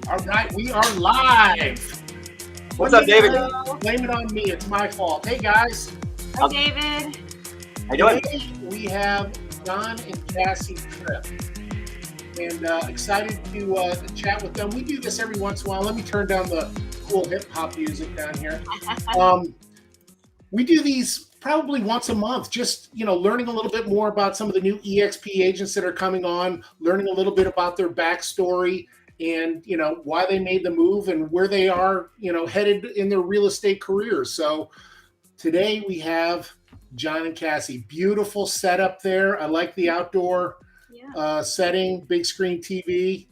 All right, we are live. What's up, David? Blame it on me. It's my fault. Hey, guys. Hi, David. How you doing? Today we have Jon and Cassie Tripp, and excited to chat with them. We do this every once in a while. Let me turn down the cool hip hop music down here. We do these probably once a month, just learning a little bit more about some of the new eXp agents that are coming on, learning a little bit about their backstory, and why they made the move and where they are headed in their real estate careers. So today we have Jon and Cassie. Beautiful setup there. I like the outdoor setting, big screen TV.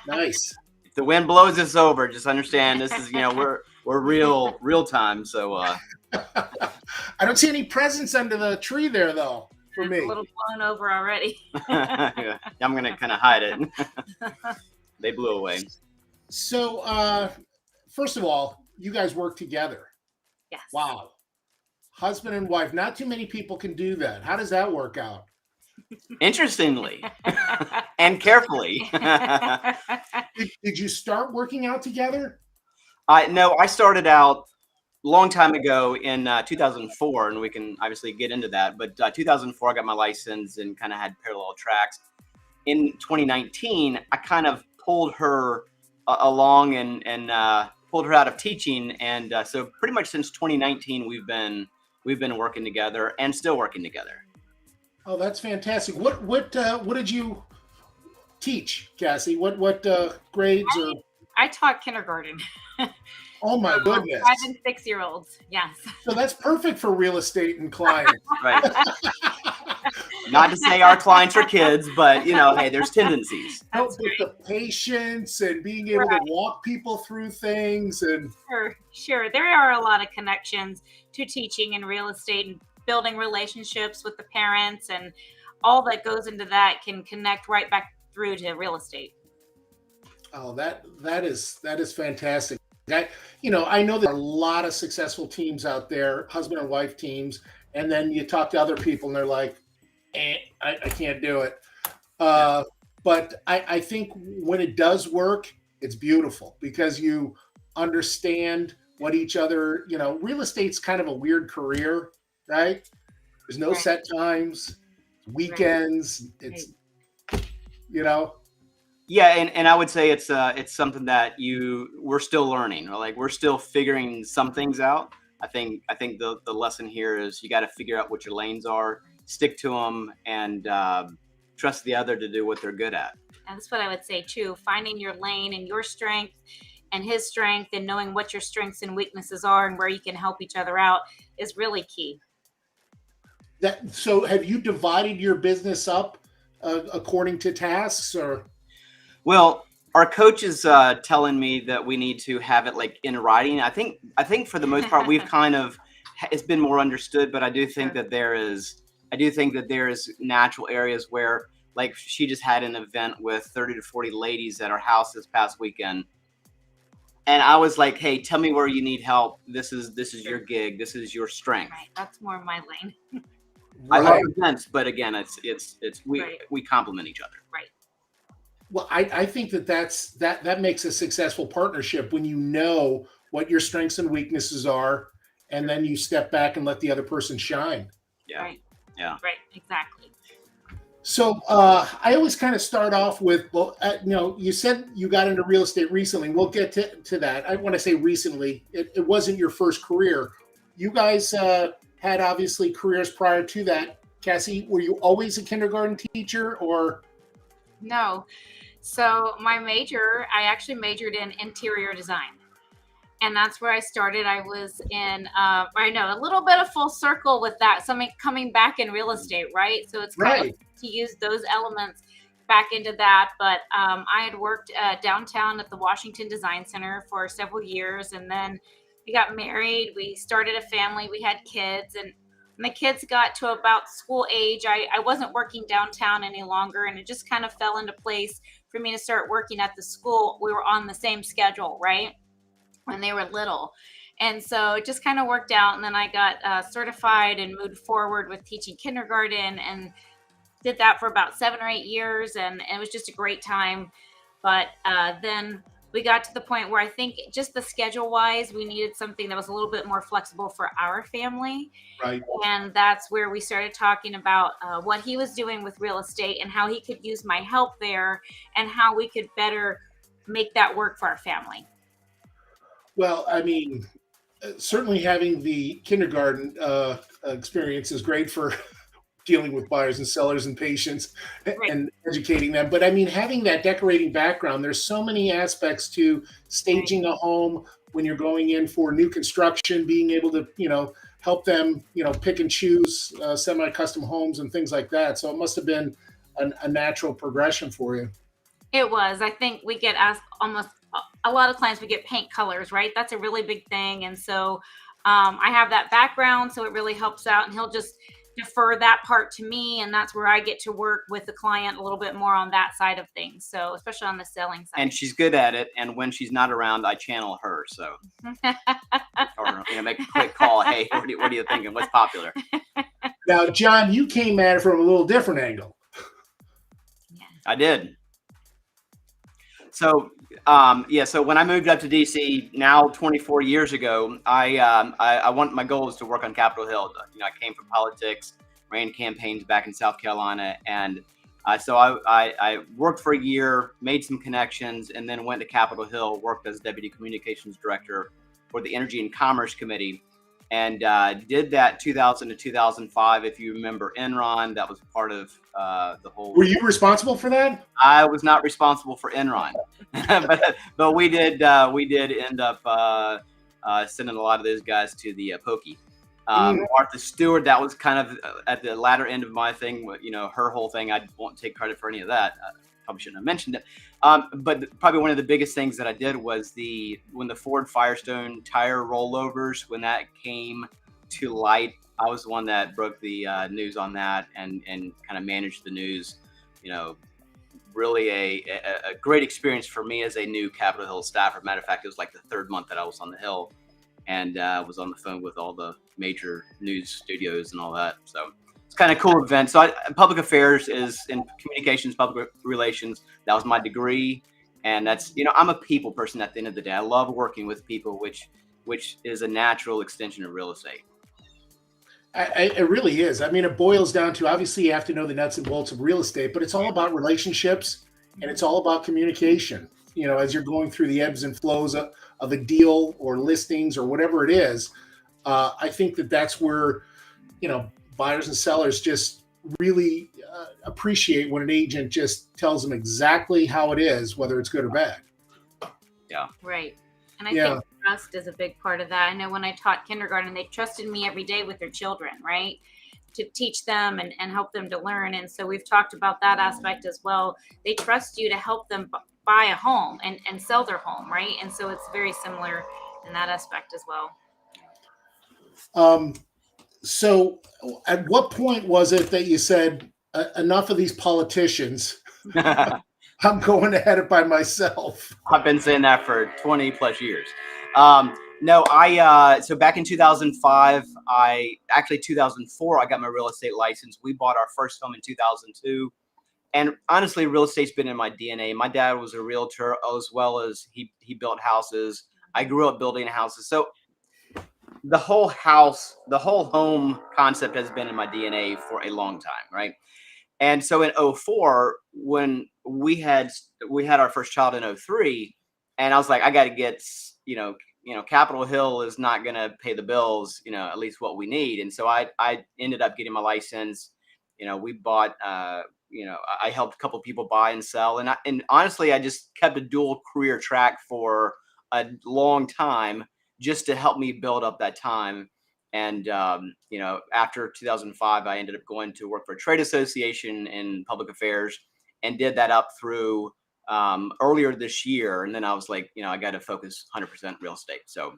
Nice. If the wind blows us over, just understand this is we're real time. So I don't see any presents under the tree there though for me. A little blown over already. Yeah, I'm gonna kind of hide it. They blew away. So first of all, you guys work together. Yes. Wow. Husband and wife. Not too many people can do that. How does that work out? Interestingly and carefully. Did you start working out together? No, I started out a long time ago in 2004, and we can obviously get into that. But 2004, I got my license and kind of had parallel tracks. In 2019, I kind of pulled her along and pulled her out of teaching, and so pretty much since 2019, we've been working together and still working together. Oh, that's fantastic. What did you teach, Cassie? What grades? I taught kindergarten. Oh my goodness! 5 and 6-year-olds. Yes. So that's perfect for real estate and clients. Right. Not to say our clients are kids, but hey, there's tendencies. With the patience and being able to walk people through things and sure. There are a lot of connections to teaching in real estate and building relationships with the parents, and all that goes into that can connect right back through to real estate. Oh, that is fantastic. I know there are a lot of successful teams out there, husband and wife teams, and then you talk to other people and they're like, I can't do it. But I think when it does work, it's beautiful because you understand what each other, real estate's kind of a weird career, right? There's no set times, weekends. It's, Yeah, and I would say it's something that we're still learning, or like we're still figuring some things out. I think the lesson here is you got to figure out what your lanes are, stick to them, and trust the other to do what they're good at. And that's what I would say too. Finding your lane and your strength and his strength, and knowing what your strengths and weaknesses are and where you can help each other out is really key. So have you divided your business up according to tasks, or? Well, our coach is telling me that we need to have it like in writing. I think for the most part we've it's been more understood, but I do think that there is natural areas where, like, she just had an event with 30 to 40 ladies at our house this past weekend. And I was like, hey, tell me where you need help. This is your gig. This is your strength. Right. That's more my lane. I love events, but again, we complement each other. Right. Well, I think that makes a successful partnership when you know what your strengths and weaknesses are, and then you step back and let the other person shine. Yeah. Right. Yeah. Right. Exactly. So I always kind of start off with, you said you got into real estate recently. We'll get to that. I want to say recently. It wasn't your first career. You guys had obviously careers prior to that. Cassie, were you always a kindergarten teacher, or? No. So my major, I actually majored in interior design. And that's where I started. I was in, I know, a little bit of full circle with that. Something coming back in real estate, right? So it's kind of to use those elements back into that. But I had worked downtown at the Washington Design Center for several years. And then we got married. We started a family. We had kids. And when the kids got to about school age, I wasn't working downtown any longer. And it just kind of fell into place for me to start working at the school. We were on the same schedule, right? When they were little. And so it just kind of worked out. And then I got certified and moved forward with teaching kindergarten and did that for about 7 or 8 years. And it was just a great time. But then we got to the point where I think just the schedule wise, we needed something that was a little bit more flexible for our family. Right. And that's where we started talking about what he was doing with real estate and how he could use my help there and how we could better make that work for our family. Well, I mean, certainly having the kindergarten experience is great for dealing with buyers and sellers and patients and educating them. But I mean, having that decorating background, there's so many aspects to staging a home when you're going in for new construction, being able to, help them, pick and choose semi-custom homes and things like that. So it must have been a natural progression for you. It was. I think we get asked almost a lot of clients, we get paint colors, right? That's a really big thing. And so I have that background, so it really helps out. And he'll just defer that part to me. And that's where I get to work with the client a little bit more on that side of things. So especially on the selling side. And she's good at it. And when she's not around, I channel her. So, or make a quick call. Hey, what are you thinking? What's popular? Now, Jon, you came at it from a little different angle. I did. So, so when I moved up to DC now 24 years ago, my goal was to work on Capitol Hill. I came from politics, ran campaigns back in South Carolina. And so I worked for a year, made some connections, and then went to Capitol Hill, worked as Deputy Communications Director for the Energy and Commerce Committee. And did that 2000 to 2005. If you remember Enron, that was part of the whole. Were you responsible for that? I was not responsible for Enron, but we did end up sending a lot of those guys to the pokey. Martha Stewart, that was kind of at the latter end of my thing. Her whole thing. I won't take credit for any of that. Probably shouldn't have mentioned it. But probably one of the biggest things that I did was when the Ford Firestone tire rollovers, when that came to light, I was the one that broke the news on that and kind of managed the news. Really a great experience for me as a new Capitol Hill staffer. Matter of fact, it was like the third month that I was on the Hill and was on the phone with all the major news studios and all that. So it's kind of cool event. So public affairs is in communications, public relations. That was my degree. And that's, I'm a people person at the end of the day. I love working with people, which is a natural extension of real estate. It really is. I mean, it boils down to, obviously you have to know the nuts and bolts of real estate, but it's all about relationships and it's all about communication. As you're going through the ebbs and flows of a deal or listings or whatever it is, I think that's where, buyers and sellers just really appreciate when an agent just tells them exactly how it is, whether it's good or bad. Yeah. Right. And I think trust is a big part of that. I know when I taught kindergarten, they trusted me every day with their children, right? To teach them and help them to learn. And so we've talked about that aspect as well. They trust you to help them buy a home and sell their home, right? And so it's very similar in that aspect as well. So at what point was it that you said, enough of these politicians, I'm going at it by myself? I've been saying that for 20 plus years. So back in 2005, 2004, I got my real estate license. We bought our first home in 2002. And honestly, real estate's been in my DNA. My dad was a realtor as well as he built houses. I grew up building houses. So the whole home concept has been in my DNA for a long time, right? And so in 2004, when we had our first child in 2003, and I was like, I got to get, Capitol Hill is not going to pay the bills, at least what we need. And so I ended up getting my license. We bought, I helped a couple of people buy and sell. And honestly, I just kept a dual career track for a long time just to help me build up that time. And, after 2005, I ended up going to work for a trade association in public affairs and did that up through earlier this year. And then I was like, I got to focus 100% real estate. So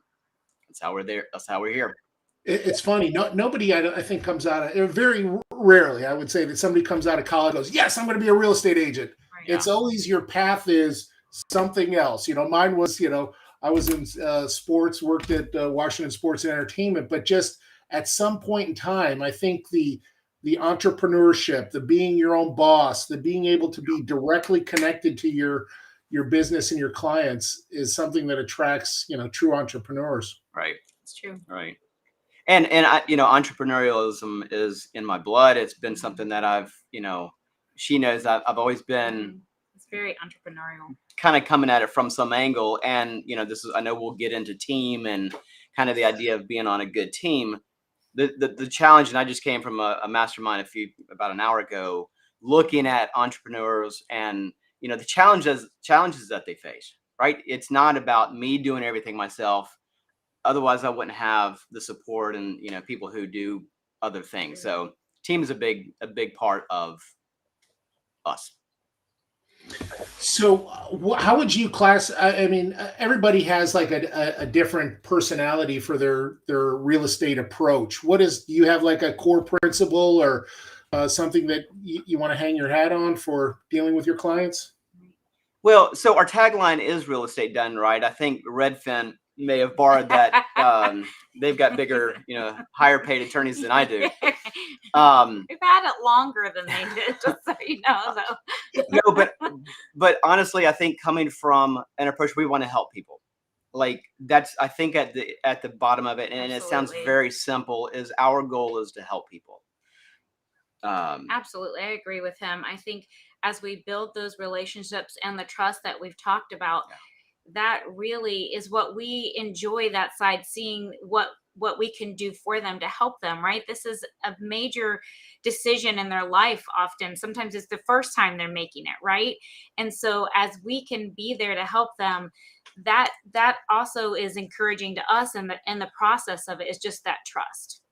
that's how we're there. That's how we're here. It's funny. Nobody, I think, comes out of, very rarely, I would say, that somebody comes out of college and goes, yes, I'm going to be a real estate agent. Right. It's always your path is something else. Mine was, I was in sports, worked at Washington Sports and Entertainment, but just at some point in time, I think the entrepreneurship, the being your own boss, the being able to be directly connected to your your business and your clients is something that attracts, true entrepreneurs. Right. It's true. Right. And I, entrepreneurialism is in my blood. It's been something that I've, she knows I've always been It's very entrepreneurial. kind of coming at it from some angle. And, I know we'll get into team and kind of the idea of being on a good team. The challenge, and I just came from a mastermind about an hour ago, looking at entrepreneurs and, the challenges that they face, right? It's not about me doing everything myself. Otherwise I wouldn't have the support and, people who do other things. So team is a big part of us. So how would you class, I mean, everybody has like a different personality for their real estate approach. Do you have like a core principle or something that you want to hang your hat on for dealing with your clients? Well, so our tagline is real estate done right. I think Redfin may have borrowed that. They've got bigger, higher paid attorneys than I do. We've had it longer than they did, just so you know. So. No, but honestly, I think coming from an approach, we want to help people. Like that's, I think at the bottom of it, and Absolutely. It sounds very simple, is our goal is to help people. Absolutely. I agree with him. I think as we build those relationships and the trust that we've talked about, that really is what we enjoy, that side, seeing what we can do for them to help them, right? This is a major decision in their life. Often, sometimes it's the first time they're making it, right? And so as we can be there to help them, that also is encouraging to us, and the process of it is just that trust.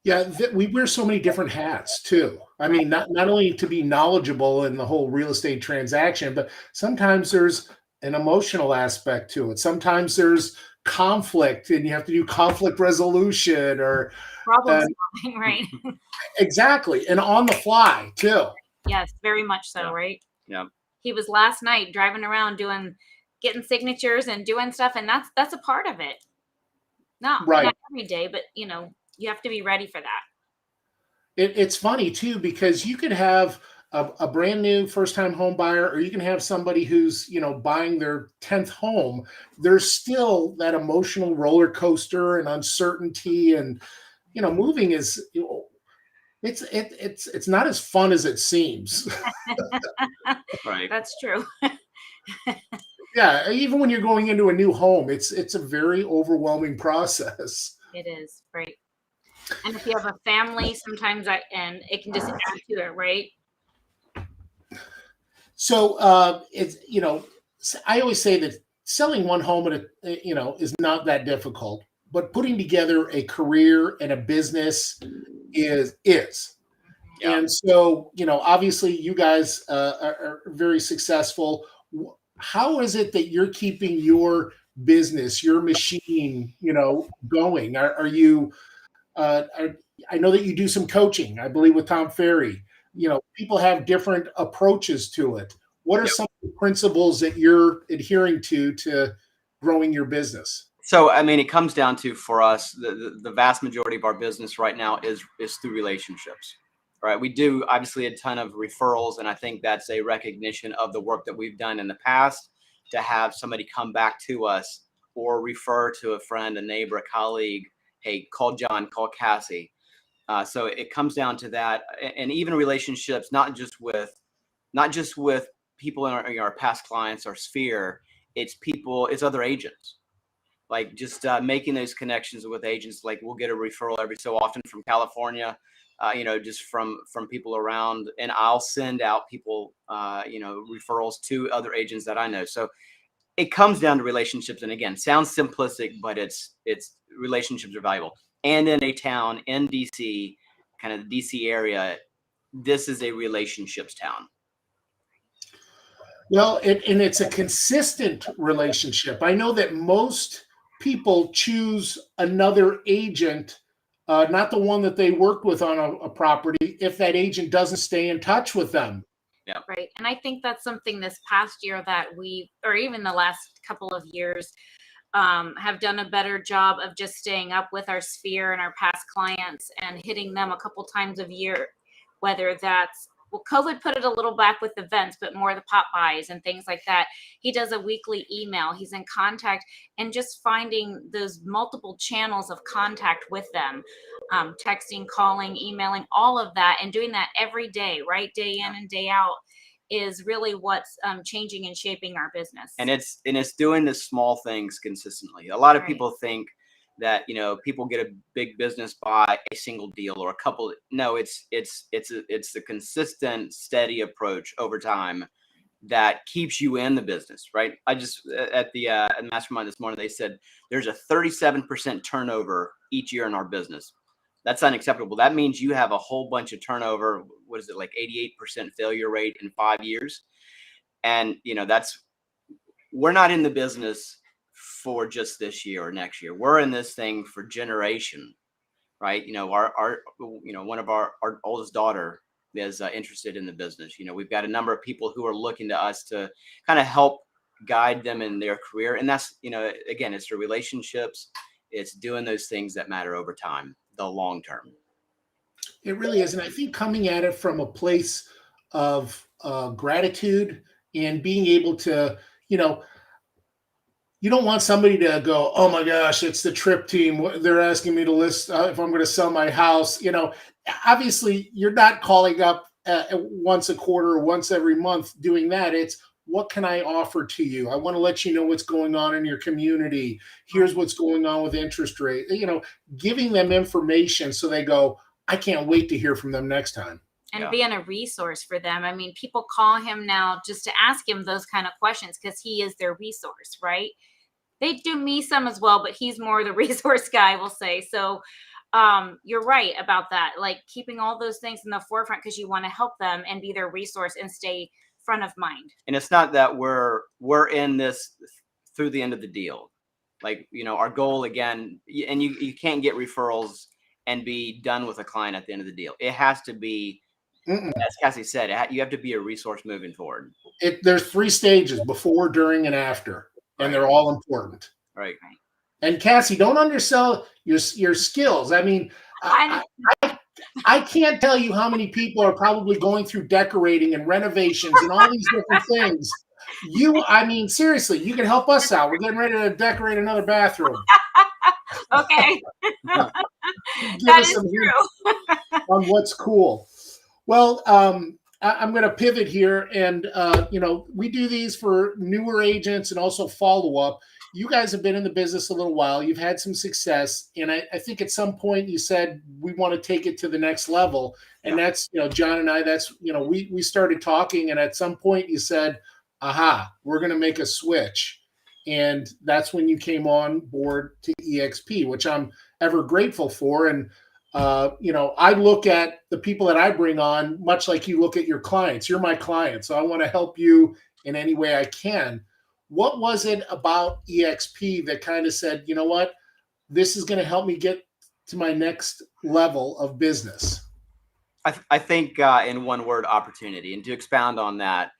Yeah, we wear so many different hats too. I mean, not only to be knowledgeable in the whole real estate transaction, but sometimes there's an emotional aspect to it. Sometimes there's conflict and you have to do conflict resolution or problem solving, right? Exactly. And on the fly too. Yes, very much so, right? Yeah. He was last night driving around getting signatures and doing stuff, and that's a part of it. Not every day, but you have to be ready for that. It's funny too, because you could have a brand new first-time home buyer, or you can have somebody who's, buying their 10th home. There's still that emotional roller coaster and uncertainty, and, moving is, it's not as fun as it seems. Right. That's true. Yeah. Even when you're going into a new home, it's a very overwhelming process. It is, right. And if you have a family, sometimes and it can just add to it, right? So it's I always say that selling one home is not that difficult, but putting together a career and a business is. Yeah. And so obviously you guys are very successful. How is it that you're keeping your business, your machine, going? Are you? I know that you do some coaching, I believe, with Tom Ferry. People have different approaches to it. What are some of the principles that you're adhering to growing your business? So, I mean, it comes down to, for us, the vast majority of our business right now is through relationships, right? We do obviously a ton of referrals, and I think that's a recognition of the work that we've done in the past, to have somebody come back to us or refer to a friend, a neighbor, a colleague. Hey, call Jon, call Cassie. So it comes down to that, and even relationships, not just with people in our past clients, our sphere. It's other agents. Like just making those connections with agents. Like we'll get a referral every so often from California, just from people around, and I'll send out people, referrals to other agents that I know. So it comes down to relationships, and again, sounds simplistic, but it's relationships are valuable. And in a town in DC, kind of the DC area, this is a relationships town. Well, and it's a consistent relationship. I know that most people choose another agent, not the one that they worked with on a property, if that agent doesn't stay in touch with them. Yeah. Right. And I think that's something this past year that or even the last couple of years, have done a better job of just staying up with our sphere and our past clients and hitting them a couple times a year, whether that's well, COVID put it a little back with events, but more the pop buys and things like that. He does a weekly email. He's in contact and just finding those multiple channels of contact with them, texting, calling, emailing, all of that, and doing that every day, right? Day in and day out is really what's changing and shaping our business. And it's doing the small things consistently. A lot of people think that, you know, people get a big business by a single deal or a couple. No, it's the consistent, steady approach over time that keeps you in the business, right? I just at the mastermind this morning, they said there's a 37% turnover each year in our business. That's unacceptable. That means you have a whole bunch of turnover. What is it, like 88% failure rate in 5 years? And, you know, we're not in the business for just this year or next year. We're in this thing for generation, right? You know, one of our oldest daughter is interested in the business. You know, we've got a number of people who are looking to us to kind of help guide them in their career. And that's, you know, again, it's the relationships. It's doing those things that matter over time, the long term. It really is. And I think coming at it from a place of gratitude and being able to, you know, you don't want somebody to go, oh my gosh, it's the Tripp team. They're asking me to list if I'm going to sell my house. You know, obviously you're not calling up once a quarter or once every month doing that. It's, what can I offer to you? I want to let you know what's going on in your community. Here's what's going on with interest rate. You know, giving them information so they go, I can't wait to hear from them next time. And being a resource for them. I mean, people call him now just to ask him those kind of questions because he is their resource, right? They do me some as well, but he's more the resource guy, we'll say. So you're right about that. Like keeping all those things in the forefront because you want to help them and be their resource and stay front of mind. And it's not that we're in this through the end of the deal. Like, you know, our goal again, and you can't get referrals and be done with a client at the end of the deal. It has to be, as Cassie said, you have to be a resource moving forward. There's 3 stages: before, during, and after, and they're all important. Right. And Cassie, don't undersell your skills. I mean, I can't tell you how many people are probably going through decorating and renovations and all these different things. I mean, seriously, you can help us out. We're getting ready to decorate another bathroom. Okay. Give us some true. On what's cool. Well, I'm going to pivot here, and you know, we do these for newer agents and also follow up. You guys have been in the business a little while. You've had some success, and I think at some point you said we want to take it to the next level, and that's, you know, Jon and I. That's, you know, we started talking, and at some point you said, "Aha, we're going to make a switch," and that's when you came on board to eXp, which I'm ever grateful for. And you know, I look at the people that I bring on much like you look at your clients. You're my client, so I want to help you in any way I can. What was it about eXp that kind of said, you know what, this is going to help me get to my next level of business? I think in one word, opportunity. And to expound on that,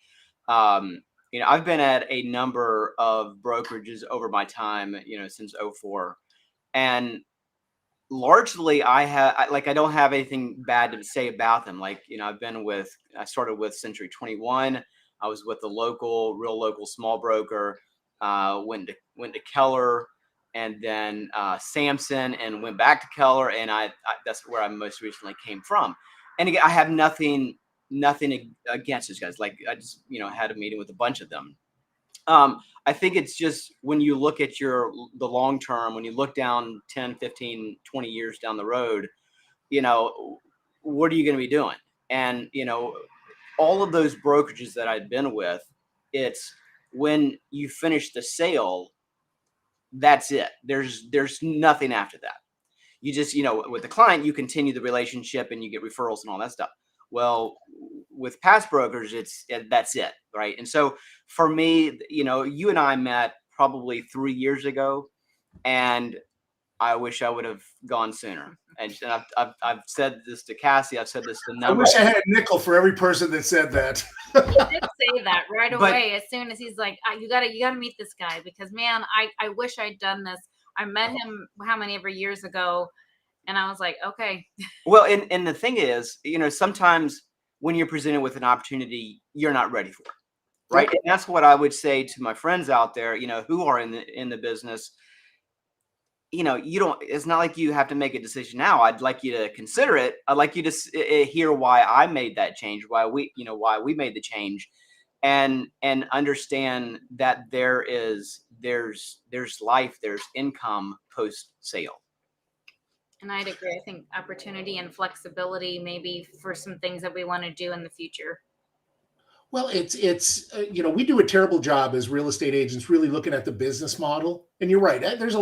you know, I've been at a number of brokerages over my time, you know, since 2004. And largely I don't have anything bad to say about them. Like, you know, I started with Century 21. I was with the real local small broker, went to Keller, and then Sampson, and went back to Keller. And that's where I most recently came from. And again, I have nothing against these guys. Like, I just, you know, had a meeting with a bunch of them. I think it's just when you look at the long term, when you look down 10, 15, 20 years down the road, you know, what are you going to be doing? And, you know, all of those brokerages that I'd been with, it's when you finish the sale, that's it. There's nothing after that. You just, you know, with the client, you continue the relationship and you get referrals and all that stuff. Well, with past brokers, that's it, right? And so for me, you know, you and I met probably 3 years ago, and I wish I would have gone sooner. And I've said this to Cassie. I've said this to I wish I had a nickel for every person that said that. He did say that right away. As soon as he's like, you gotta meet this guy, because man, I wish I'd done this. I met him ever years ago, and I was like, okay. Well, and the thing is, you know, sometimes when you're presented with an opportunity you're not ready for. Right. And that's what I would say to my friends out there, who are in the business. It's not like you have to make a decision now. I'd like you to consider it. I'd like you to hear why I made that change, why we made the change, and understand that there's life, there's income post sale. And I'd agree. I think opportunity and flexibility maybe for some things that we want to do in the future. Well, it's we do a terrible job as real estate agents really looking at the business model. And you're right. There's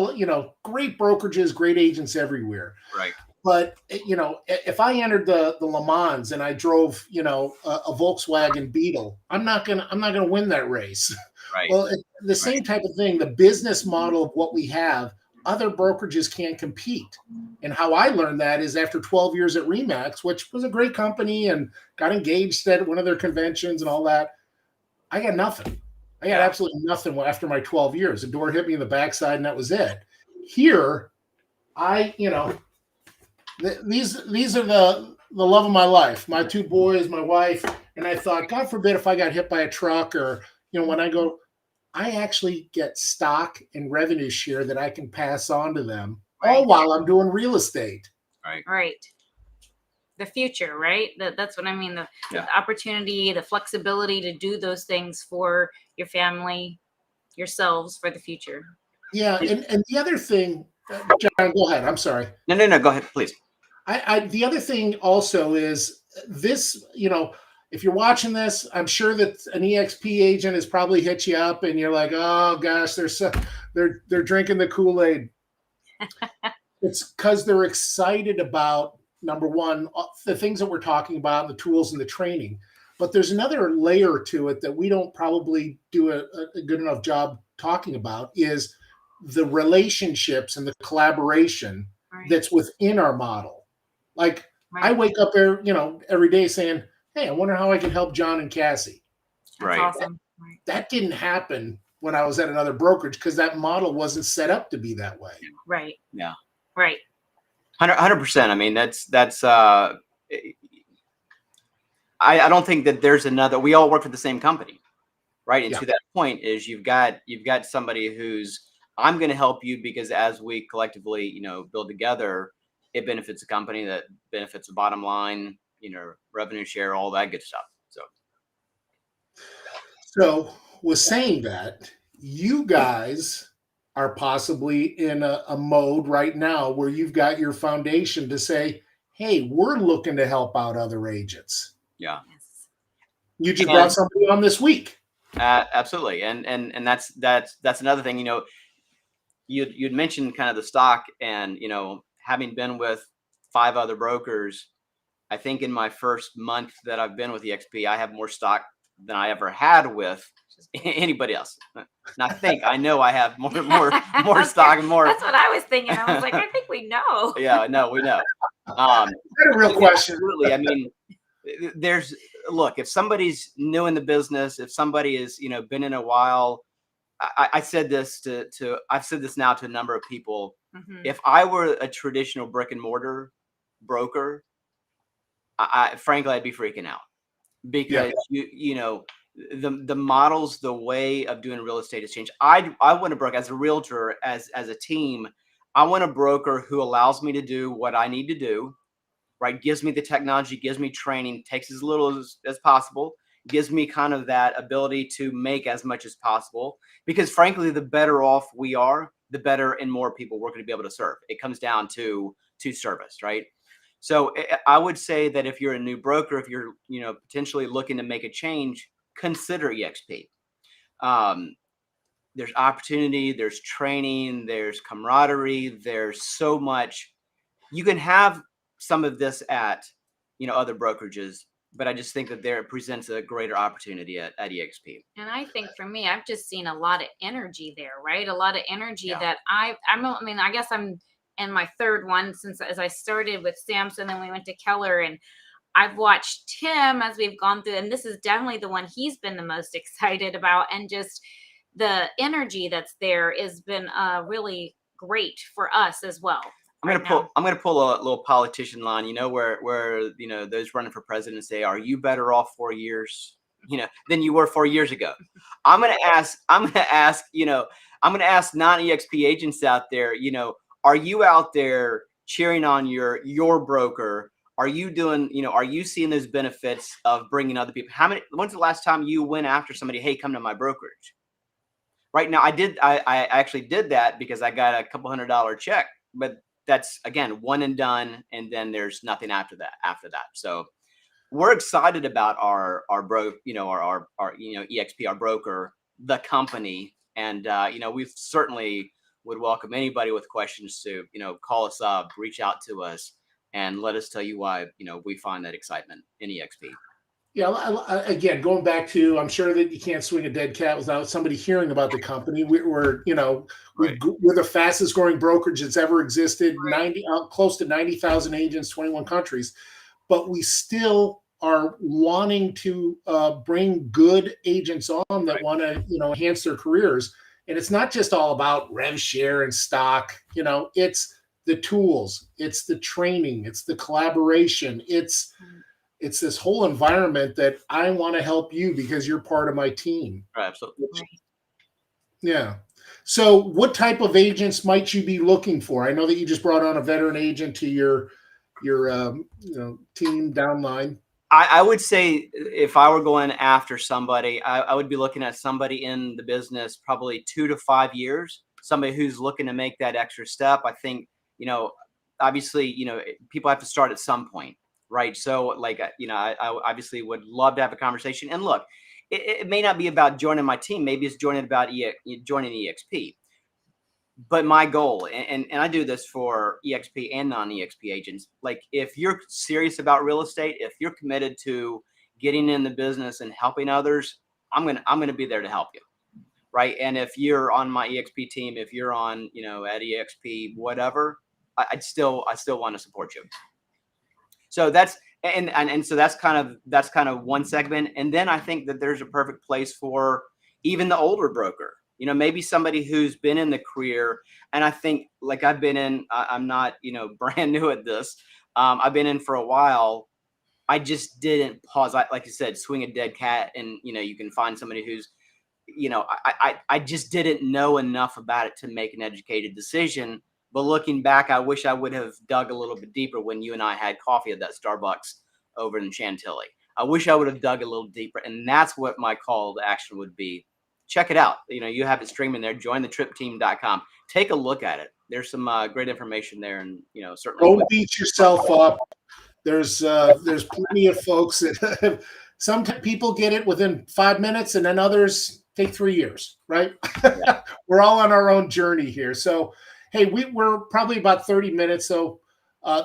great brokerages, great agents everywhere. Right. But if I entered the Le Mans and I drove a Volkswagen Beetle, I'm not gonna win that race. Right. Well, the same type of thing. The business model of what we have, other brokerages can't compete. And how I learned that is after 12 years at Remax, which was a great company and got engaged at one of their conventions and all that. I got nothing. I got absolutely nothing after my 12 years. The door hit me in the backside and that was it. Here, these are the love of my life, my two boys, my wife. And I thought, God forbid if I got hit by a truck or, when I go, I actually get stock and revenue share that I can pass on to them all while I'm doing real estate. Right. The future, right? That's what I mean. The opportunity, the flexibility to do those things for your family, yourselves, for the future. Yeah. And the other thing, John, go ahead. I'm sorry. No, go ahead, please. The other thing also is this, if you're watching this, I'm sure that an eXp agent has probably hit you up and you're like, oh gosh, they're drinking the Kool-Aid. It's because they're excited about, number one, the things that we're talking about, the tools and the training. But there's another layer to it that we don't probably do a good enough job talking about is the relationships and the collaboration that's within our model. Like I wake up there, every day saying, hey, I wonder how I can help Jon and Cassie. That's awesome. That didn't happen when I was at another brokerage because that model wasn't set up to be that way. Right. Yeah. Right. 100%. I mean, that's I don't think that there's another, we all work for the same company. Right. And to that point is you've got somebody who's, I'm going to help you because as we collectively, build together, it benefits the company, that benefits the bottom line, revenue share, all that good stuff. So with saying that, you guys are possibly in a mode right now where you've got your foundation to say, hey, we're looking to help out other agents. Yeah. You just brought somebody on this week. Absolutely. And that's another thing, you'd mentioned kind of the stock and, having been with 5 other brokers, I think in my first month that I've been with eXp, I have more stock than I ever had with anybody else. Not think, I know I have more stock and more. That's what I was thinking. I was like, I think we know. Yeah, no, we know. That's a real question. Absolutely. I mean, look, if somebody's new in the business, if somebody is, been in a while, I said this I've said this now to a number of people. Mm-hmm. If I were a traditional brick and mortar broker, frankly, I'd be freaking out because the models, the way of doing real estate has changed. I want to broker as a realtor, as a team. I want a broker who allows me to do what I need to do, right? Gives me the technology, gives me training, takes as little as possible, gives me kind of that ability to make as much as possible. Because frankly, the better off we are, the better and more people we're going to be able to serve. It comes down to service, right? So I would say that if you're a new broker, if you're potentially looking to make a change, consider eXp. There's opportunity, there's training, there's camaraderie, there's so much. You can have some of this at other brokerages, but I just think that there presents a greater opportunity at eXp. And I think for me, I've just seen a lot of energy there, right? A lot of energy that I guess I'm in my third one since as I started with Samson, then we went to Keller, and I've watched Tim as we've gone through, and this is definitely the one he's been the most excited about. And just the energy that's there has been really great for us as well. I'm gonna pull a little politician line, where those running for president say, "Are you better off 4 years, than you were 4 years ago?" I'm gonna ask non-EXP agents out there, are you out there cheering on your broker? Are you are you seeing those benefits of bringing other people? When's the last time you went after somebody, hey, come to my brokerage? Right now, I actually did that because I got a couple $100 check, but that's again one and done, and then there's nothing after that. So we're excited about our EXP, our broker, the company, and we certainly would welcome anybody with questions to call us up, reach out to us, and let us tell you why we find that excitement in EXP. Yeah, again, going back to, I'm sure that you can't swing a dead cat without somebody hearing about the company. We're the fastest growing brokerage that's ever existed, close to 90,000 agents, 21 countries, but we still are wanting to bring good agents on that want to enhance their careers. And it's not just all about rev share and stock. It's the tools, it's the training, it's the collaboration, it's this whole environment that I want to help you because you're part of my team. Absolutely. Yeah. So what type of agents might you be looking for? I know that you just brought on a veteran agent to your team downline. I would say if I were going after somebody, I would be looking at somebody in the business probably 2 to 5 years, somebody who's looking to make that extra step. I think, obviously, people have to start at some point. Right. So I obviously would love to have a conversation. And look, it may not be about joining my team. Maybe it's joining EXP. But my goal, and I do this for EXP and non-EXP agents, like if you're serious about real estate, if you're committed to getting in the business and helping others, I'm gonna be there to help you. Right. And if you're on my EXP team, if you're on, at EXP, whatever, I still want to support you. So that's so that's kind of one segment. And then I think that there's a perfect place for even the older broker, maybe somebody who's been in the career. And I think like I've been in, I'm not, brand new at this. I've been in for a while. I just didn't pause. Like you said, swing a dead cat, and, you can find somebody who's, I just didn't know enough about it to make an educated decision. But looking back, I wish I would have dug a little bit deeper when you and I had coffee at that Starbucks over in Chantilly. I wish I would have dug a little deeper. And that's what my call to action would be. Check it out. You have it streaming there. jointhetripteam.com. Take a look at it. There's some great information there. And, certainly. Don't beat yourself up. There's plenty of folks that some people get it within 5 minutes, and then others take 3 years, right? Yeah. We're all on our own journey here. So, hey, we're probably about 30 minutes. So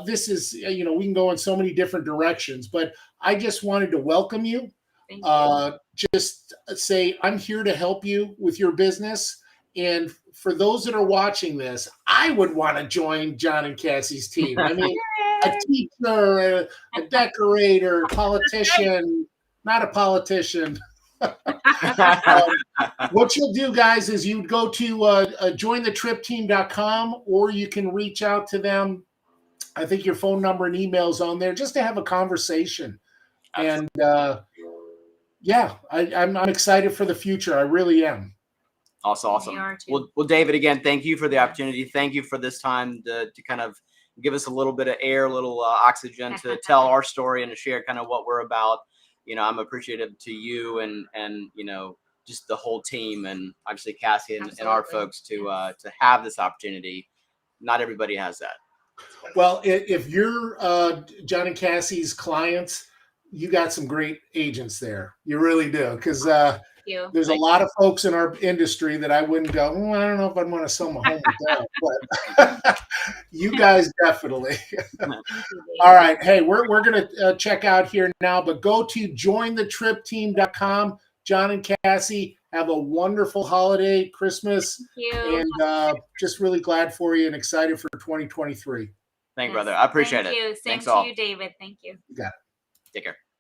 this is, we can go in so many different directions, but I just wanted to welcome you. Thank you. Just say, I'm here to help you with your business. And for those that are watching this, I would want to join Jon and Cassie's team. I mean, a teacher, a decorator, politician, not a politician. What you'll do, guys, is you'd go to jointhetripteam.com, or you can reach out to them. I think your phone number and email's on there just to have a conversation. And I'm excited for the future. I really am. Awesome. Well, David, again, thank you for the opportunity. Thank you for this time to kind of give us a little bit of air, a little oxygen to tell our story and to share kind of what we're about. I'm appreciative to you and just the whole team, and obviously Cassie and our folks to have this opportunity. Not everybody has that. Well, if you're Jon and Cassie's clients, you got some great agents there. You really do, because there's a lot of folks in our industry that I wouldn't go, I don't know if I'd want to sell my home with that, but you guys definitely. All right. Hey, we're going to check out here now, but go to jointhetripteam.com. Jon and Cassie, have a wonderful holiday, Christmas. Thank you. And just really glad for you and excited for 2023. Thank you, brother. I appreciate it. Thank you. Same Thanks to all. you, David. Thank you. You got it. Take care.